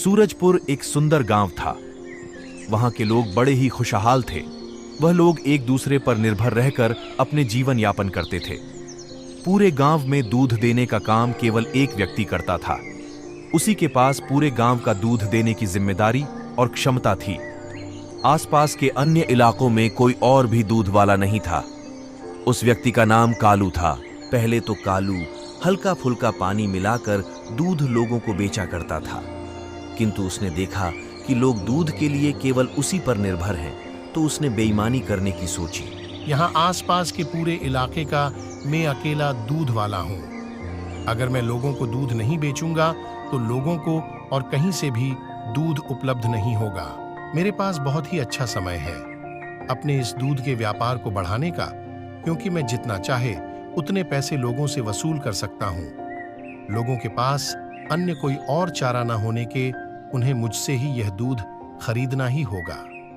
सूरजपुर एक सुंदर गांव था। वहां के लोग बड़े ही खुशहाल थे। वह लोग एक दूसरे पर निर्भर रहकर अपने जीवन यापन करते थे। पूरे गांव में दूध देने का काम केवल एक व्यक्ति करता था। उसी के पास पूरे गांव का दूध देने की जिम्मेदारी और क्षमता थी। आसपास के अन्य इलाकों में कोई और भी दूध वाला नहीं था। उस व्यक्ति का नाम कालू था। पहले तो कालू हल्का फुल्का पानी मिलाकर दूध लोगों को बेचा करता था, किंतु उसने देखा कि लोग दूध के लिए केवल उसी पर निर्भर हैं, तो उसने बेईमानी करने की सोची। यहाँ आसपास के पूरे इलाके का मैं अकेला दूध वाला हूँ। अगर मैं लोगों को दूध नहीं बेचूंगा तो लोगों को और कहीं से भी दूध उपलब्ध नहीं होगा। मेरे पास बहुत ही अच्छा समय है अपने इस दूध के व्यापार को बढ़ाने का, क्योंकि मैं जितना चाहे उतने पैसे लोगों से वसूल कर सकता हूँ। लोगों के पास अन्य कोई और चारा न होने के उन्हें मुझसे ही यह दूध खरीदना ही होगा।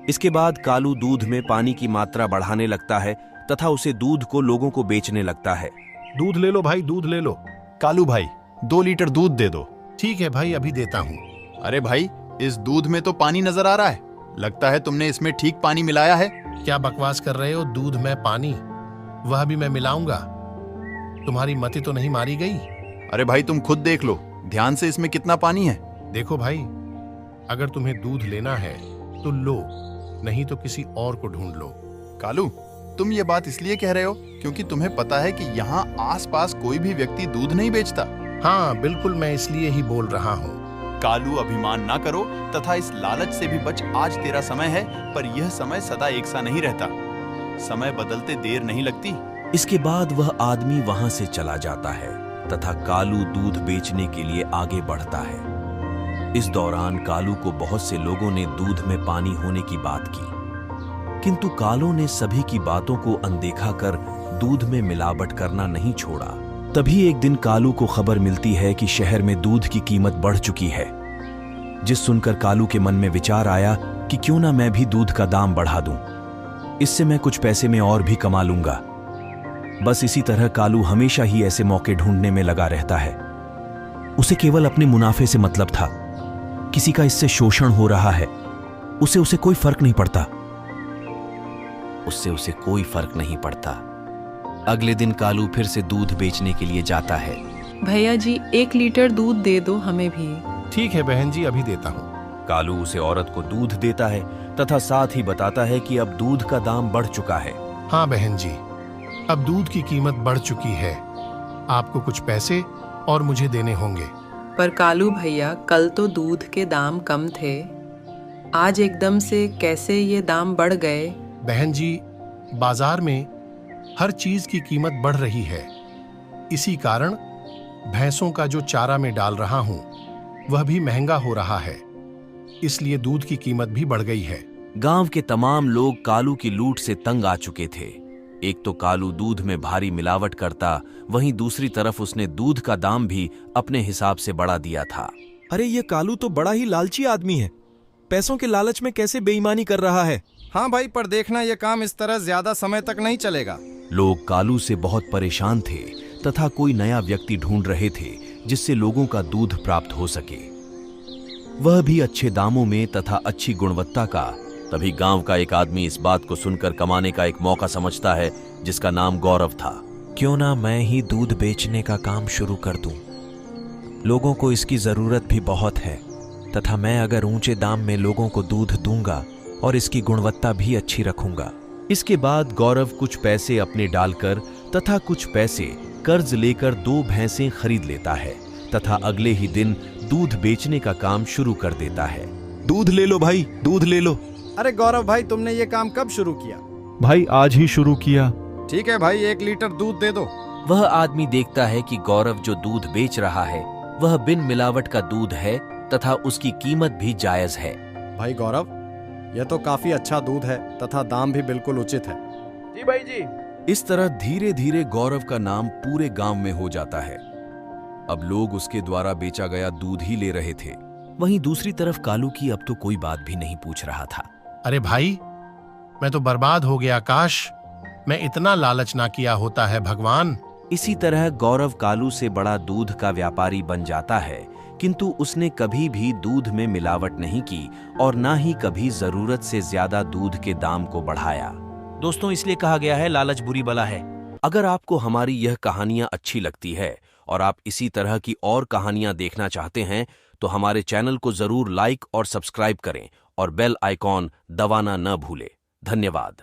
इसके बाद कालू दूध में पानी की मात्रा बढ़ाने लगता है तथा उसे दूध को लोगों को बेचने लगता है। दूध ले लो भाई, दूध ले लो। कालू भाई 2 लीटर दूध दे दो। ठीक है भाई, अभी देता हूँ। अरे भाई, इस दूध में तो पानी नजर आ रहा है। लगता है तुमने इसमें ठीक पानी मिलाया है। क्या बकवास कर रहे हो? दूध में पानी, वह भी मैं मिलाऊंगा? तुम्हारी मति तो नहीं मारी गई? अरे भाई, तुम खुद देख लो ध्यान से इसमें कितना पानी है। देखो भाई, अगर तुम्हें दूध लेना है तो लो, नहीं तो किसी और को ढूंढ लो। कालू, तुम ये बात इसलिए कह रहे हो क्योंकि तुम्हें पता है कि यहाँ आसपास कोई भी व्यक्ति दूध नहीं बेचता। हाँ बिल्कुल, मैं इसलिए ही बोल रहा हूँ। कालू, अभिमान ना करो तथा इस लालच से भी बच। आज तेरा समय है, पर यह समय सदा एक सा नहीं रहता। समय बदलते देर नहीं लगती। इसके बाद वह आदमी वहां से चला जाता है तथा कालू दूध बेचने के लिए आगे बढ़ता है। इस दौरान कालू को बहुत से लोगों ने दूध में पानी होने की बात की, किंतु कालू ने सभी की बातों को अनदेखा कर दूध में मिलावट करना नहीं छोड़ा। तभी एक दिन कालू को खबर मिलती है कि शहर में दूध की कीमत बढ़ चुकी है, जिस सुनकर कालू के मन में विचार आया कि क्यों ना मैं भी दूध का दाम बढ़ा दूं। इससे मैं कुछ पैसे में और भी कमा लूंगा। बस इसी तरह कालू हमेशा ही ऐसे मौके ढूंढने में लगा रहता है। उसे केवल अपने मुनाफे से मतलब था। किसी का इससे शोषण हो रहा है, उसे कोई फर्क नहीं पड़ता। उसे कोई फर्क नहीं पड़ता। अगले दिन कालू फिर से दूध बेचने के लिए जाता है। भैया जी 1 लीटर दूध दे दो हमें भी। ठीक है बहन जी, अभी देता हूँ। कालू उसे औरत को दूध देता है तथा साथ ही बताता है कि अब दूध का दाम बढ़ चुका है। हाँ बहन जी, अब दूध की कीमत बढ़ चुकी है। आपको कुछ पैसे और मुझे देने होंगे। पर कालू भैया, कल तो दूध के दाम कम थे, आज एकदम से कैसे ये दाम बढ़ गए? बहन जी, बाजार में हर चीज की कीमत बढ़ रही है। इसी कारण भैंसों का जो चारा मैं डाल रहा हूं वह भी महंगा हो रहा है, इसलिए दूध की कीमत भी बढ़ गई है। गांव के तमाम लोग कालू की लूट से तंग आ चुके थे। एक तो कालू दूध में भारी मिलावट करता, वहीं दूसरी तरफ उसने दूध का दाम भी अपने हिसाब से बढ़ा दिया था। अरे ये कालू तो बड़ा ही लालची आदमी है। पैसों के लालच में कैसे बेईमानी कर रहा है। हाँ भाई, पर देखना ये काम इस तरह ज्यादा समय तक नहीं चलेगा। लोग कालू से बहुत परेशान थे तथा कोई नया व्यक्ति ढूंढ रहे थे जिससे लोगों का दूध प्राप्त हो सके, वह भी अच्छे दामों में तथा अच्छी गुणवत्ता का। तभी गांव का एक आदमी इस बात को सुनकर कमाने का एक मौका समझता है, जिसका नाम गौरव था। क्यों ना मैं ही दूध बेचने का काम शुरू कर दूं। लोगों को इसकी जरूरत भी बहुत है तथा मैं अगर ऊंचे दाम में लोगों को दूध दूंगा और इसकी गुणवत्ता भी अच्छी रखूंगा। इसके बाद गौरव कुछ पैसे अपने डालकर तथा कुछ पैसे कर्ज लेकर 2 भैंसें खरीद लेता है तथा अगले ही दिन दूध बेचने का काम शुरू कर देता है। दूध ले लो भाई, दूध ले लो। अरे गौरव भाई, तुमने ये काम कब शुरू किया? भाई आज ही शुरू किया। ठीक है भाई, 1 लीटर दूध दे दो। वह आदमी देखता है कि गौरव जो दूध बेच रहा है वह बिन मिलावट का दूध है तथा उसकी कीमत भी जायज है। भाई गौरव, यह तो काफी अच्छा दूध है तथा दाम भी बिल्कुल उचित है। जी भाई जी। इस तरह धीरे धीरे गौरव का नाम पूरे गांव में हो जाता है। अब लोग उसके द्वारा बेचा गया दूध ही ले रहे थे। वहीं दूसरी तरफ कालू की अब तो कोई बात भी नहीं पूछ रहा था। अरे भाई, मैं तो बर्बाद हो गया। काश मैं इतना लालच ना किया होता है भगवान। इसी तरह गौरव कालू से बड़ा दूध का व्यापारी बन जाता है, किंतु उसने कभी भी दूध में मिलावट नहीं की और ना ही कभी जरूरत से ज्यादा दूध के दाम को बढ़ाया। दोस्तों, इसलिए कहा गया है लालच बुरी बला है। अगर आपको हमारी यह कहानियां अच्छी लगती है और आप इसी तरह की और कहानियां देखना चाहते हैं तो हमारे चैनल को जरूर लाइक और सब्सक्राइब करें और बेल आइकॉन दबाना न भूलें। धन्यवाद।